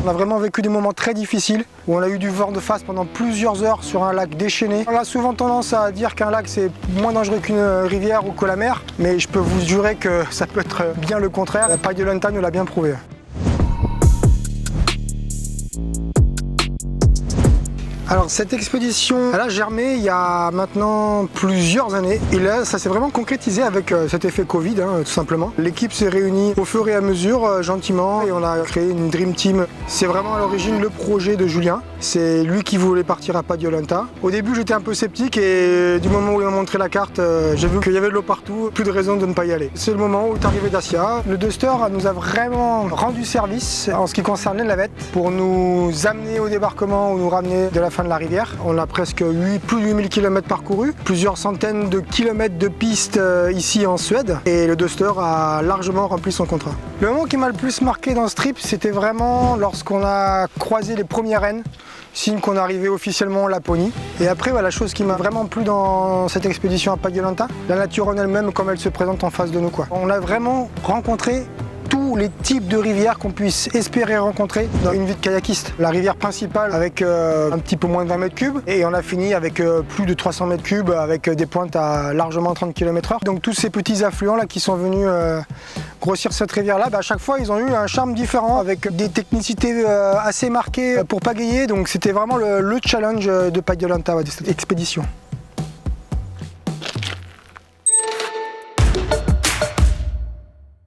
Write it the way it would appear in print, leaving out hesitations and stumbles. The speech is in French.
On a vraiment vécu des moments très difficiles où on a eu du vent de face pendant plusieurs heures sur un lac déchaîné. On a souvent tendance à dire qu'un lac c'est moins dangereux qu'une rivière ou que la mer, mais je peux vous jurer que ça peut être bien le contraire. La Pagliolanta nous l'a bien prouvé. Alors cette expédition, elle a germé il y a maintenant plusieurs années et là ça s'est vraiment concrétisé avec cet effet Covid tout simplement. L'équipe s'est réunie au fur et à mesure gentiment et on a créé une Dream Team. C'est vraiment à l'origine le projet de Julien. C'est lui qui voulait partir à Pagliolanta. Au début j'étais un peu sceptique et du moment où il m'a montré la carte, j'ai vu qu'il y avait de l'eau partout, plus de raison de ne pas y aller. C'est le moment où est arrivé Dacia. Le Duster nous a vraiment rendu service en ce qui concerne les navettes pour nous amener au débarquement ou nous ramener de la fin de la rivière. On a presque plus de 8000 km parcourus, plusieurs centaines de kilomètres de pistes ici en Suède et le Duster a largement rempli son contrat. Le moment qui m'a le plus marqué dans ce trip, c'était vraiment lorsqu'on a croisé les premières rennes, signe qu'on arrivait officiellement en Laponie. Et après, la chose qui m'a vraiment plu dans cette expédition à Pagliolanta, la nature en elle-même comme elle se présente en face de nous. On a vraiment rencontré tous les types de rivières qu'on puisse espérer rencontrer dans une vie de kayakiste. La rivière principale avec un petit peu moins de 20 mètres cubes et on a fini avec plus de 300 mètres cubes avec des pointes à largement 30 km/h. Donc tous ces petits affluents là qui sont venus grossir cette rivière là, à chaque fois ils ont eu un charme différent avec des technicités assez marquées pour pagayer. Donc c'était vraiment le challenge de Pagliolanta, de cette expédition.